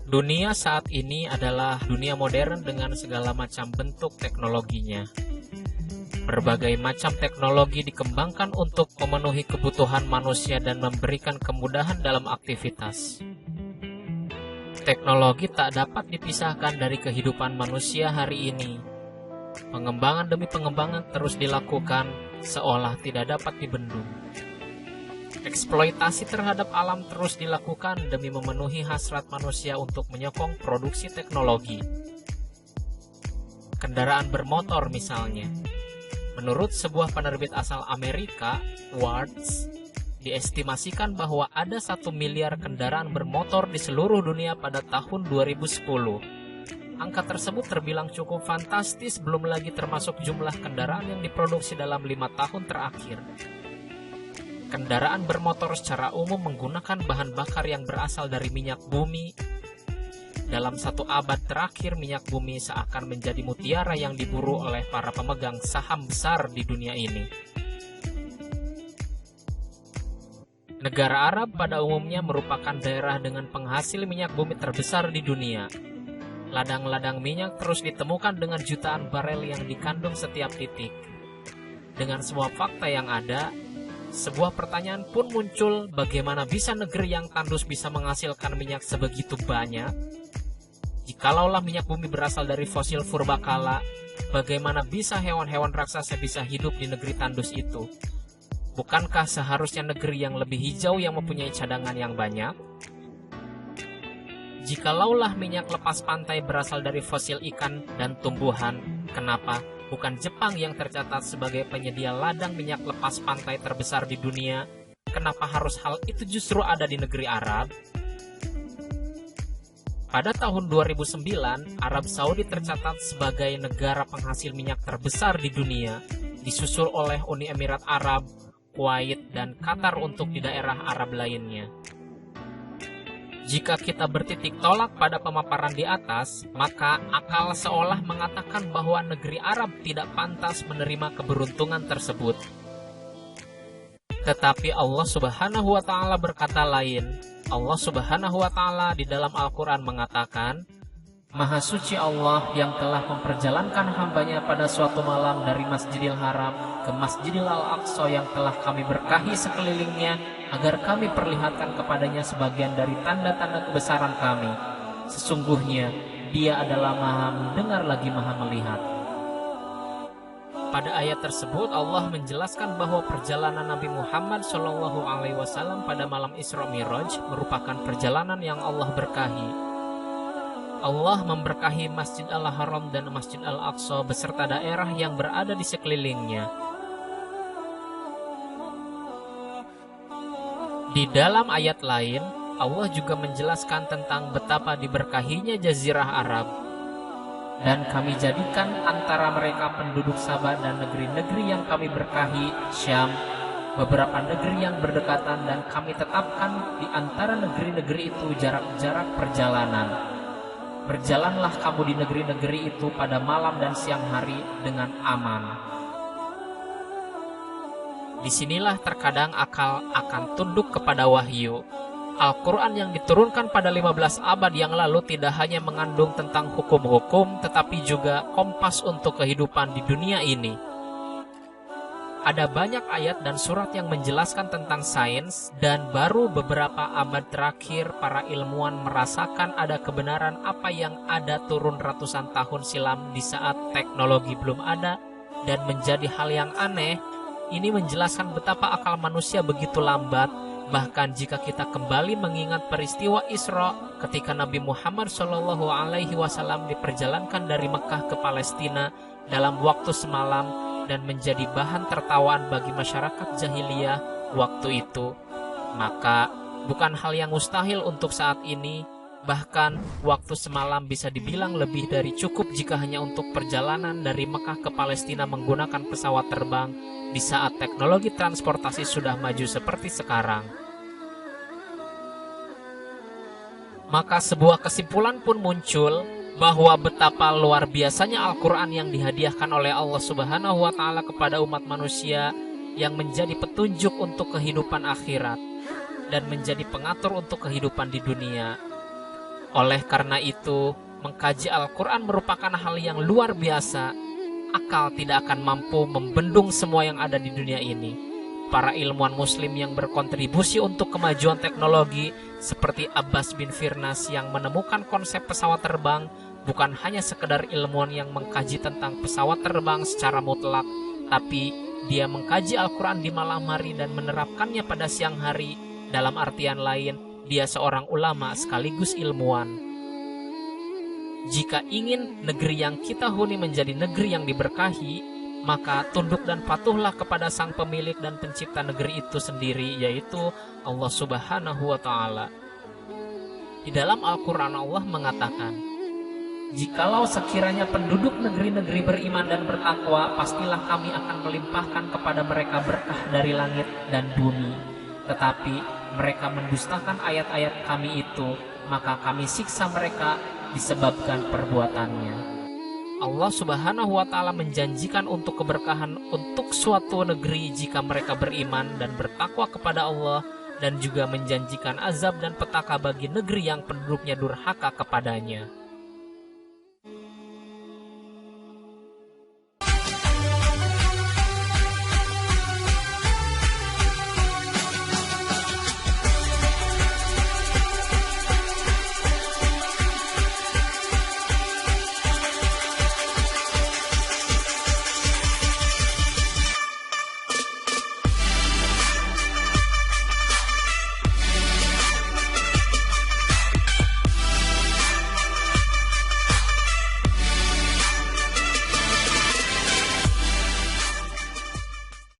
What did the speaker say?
Dunia saat ini adalah dunia modern dengan segala macam bentuk teknologinya. Berbagai macam teknologi dikembangkan untuk memenuhi kebutuhan manusia dan memberikan kemudahan dalam aktivitas. Teknologi tak dapat dipisahkan dari kehidupan manusia hari ini. Pengembangan demi pengembangan terus dilakukan, seolah tidak dapat dibendung. Eksploitasi terhadap alam terus dilakukan demi memenuhi hasrat manusia untuk menyokong produksi teknologi. Kendaraan bermotor misalnya. Menurut sebuah penerbit asal Amerika, Wards, diestimasikan bahwa ada 1 miliar kendaraan bermotor di seluruh dunia pada tahun 2010. Angka tersebut terbilang cukup fantastis, belum lagi termasuk jumlah kendaraan yang diproduksi dalam 5 tahun terakhir. Kendaraan bermotor secara umum menggunakan bahan bakar yang berasal dari minyak bumi. Dalam 1 abad terakhir, minyak bumi seakan menjadi mutiara yang diburu oleh para pemegang saham besar di dunia ini. Negara Arab pada umumnya merupakan daerah dengan penghasil minyak bumi terbesar di dunia. Ladang-ladang minyak terus ditemukan dengan jutaan barel yang dikandung setiap titik. Dengan semua fakta yang ada, sebuah pertanyaan pun muncul, bagaimana bisa negeri yang tandus bisa menghasilkan minyak sebegitu banyak? Jikalaulah minyak bumi berasal dari fosil purbakala, bagaimana bisa hewan-hewan raksasa bisa hidup di negeri tandus itu? Bukankah seharusnya negeri yang lebih hijau yang mempunyai cadangan yang banyak? Jikalaulah minyak lepas pantai berasal dari fosil ikan dan tumbuhan, kenapa bukan Jepang yang tercatat sebagai penyedia ladang minyak lepas pantai terbesar di dunia? Kenapa harus hal itu justru ada di negeri Arab? Pada tahun 2009, Arab Saudi tercatat sebagai negara penghasil minyak terbesar di dunia, disusul oleh Uni Emirat Arab, Kuwait, dan Qatar untuk di daerah Arab lainnya. Jika kita bertitik tolak pada pemaparan di atas, maka akal seolah mengatakan bahwa negeri Arab tidak pantas menerima keberuntungan tersebut. Tetapi Allah Subhanahu wa Ta'ala berkata lain. Allah Subhanahu wa Ta'ala di dalam Al-Quran mengatakan, Maha suci Allah yang telah memperjalankan hambanya pada suatu malam dari Masjidil Haram ke Masjidil Al-Aqsa yang telah kami berkahi sekelilingnya, agar kami perlihatkan kepadanya sebagian dari tanda-tanda kebesaran kami. Sesungguhnya Dia adalah Maha mendengar lagi Maha melihat. Pada ayat tersebut Allah menjelaskan bahwa perjalanan Nabi Muhammad SAW pada malam Isra Miraj merupakan perjalanan yang Allah berkahi. Allah memberkahi Masjid Al-Haram dan Masjid Al-Aqsa beserta daerah yang berada di sekelilingnya. Di dalam ayat lain, Allah juga menjelaskan tentang betapa diberkahinya Jazirah Arab. Dan kami jadikan antara mereka penduduk Sabah dan negeri-negeri yang kami berkahi, Syam, beberapa negeri yang berdekatan, dan kami tetapkan di antara negeri-negeri itu jarak-jarak perjalanan. Berjalanlah kamu di negeri-negeri itu pada malam dan siang hari dengan aman. Disinilah terkadang akal akan tunduk kepada wahyu. Al-Quran yang diturunkan pada 15 abad yang lalu tidak hanya mengandung tentang hukum-hukum, tetapi juga kompas untuk kehidupan di dunia ini. Ada banyak ayat dan surat yang menjelaskan tentang sains, dan baru beberapa abad terakhir para ilmuwan merasakan ada kebenaran apa yang ada turun ratusan tahun silam di saat teknologi belum ada, dan menjadi hal yang aneh. Ini menjelaskan betapa akal manusia begitu lambat. Bahkan jika kita kembali mengingat peristiwa Isra ketika Nabi Muhammad SAW diperjalankan dari Mekah ke Palestina dalam waktu semalam, dan menjadi bahan tertawaan bagi masyarakat jahiliyah waktu itu, maka bukan hal yang mustahil untuk saat ini. Bahkan waktu semalam bisa dibilang lebih dari cukup jika hanya untuk perjalanan dari Mekah ke Palestina menggunakan pesawat terbang di saat teknologi transportasi sudah maju seperti sekarang. Maka sebuah kesimpulan pun muncul bahwa betapa luar biasanya Al-Quran yang dihadiahkan oleh Allah Subhanahu wa Ta'ala kepada umat manusia, yang menjadi petunjuk untuk kehidupan akhirat dan menjadi pengatur untuk kehidupan di dunia. Oleh karena itu, mengkaji Al-Quran merupakan hal yang luar biasa. Akal tidak akan mampu membendung semua yang ada di dunia ini. Para ilmuwan muslim yang berkontribusi untuk kemajuan teknologi seperti Abbas bin Firnas yang menemukan konsep pesawat terbang bukan hanya sekedar ilmuwan yang mengkaji tentang pesawat terbang secara mutlak, tapi dia mengkaji Al-Quran di malam hari dan menerapkannya pada siang hari. Dalam artian lain, dia seorang ulama sekaligus ilmuwan. Jika ingin negeri yang kita huni menjadi negeri yang diberkahi, maka tunduk dan patuhlah kepada sang pemilik dan pencipta negeri itu sendiri, yaitu Allah Subhanahu wa Ta'ala. Di dalam Al-Quran Allah mengatakan, "Jikalau sekiranya penduduk negeri-negeri beriman dan bertakwa, pastilah kami akan melimpahkan kepada mereka berkah dari langit dan bumi. Tetapi mereka mendustakan ayat-ayat kami itu, maka kami siksa mereka disebabkan perbuatannya." Allah Subhanahu wa Ta'ala menjanjikan untuk keberkahan untuk suatu negeri jika mereka beriman dan bertakwa kepada Allah, dan juga menjanjikan azab dan petaka bagi negeri yang penduduknya durhaka kepadanya.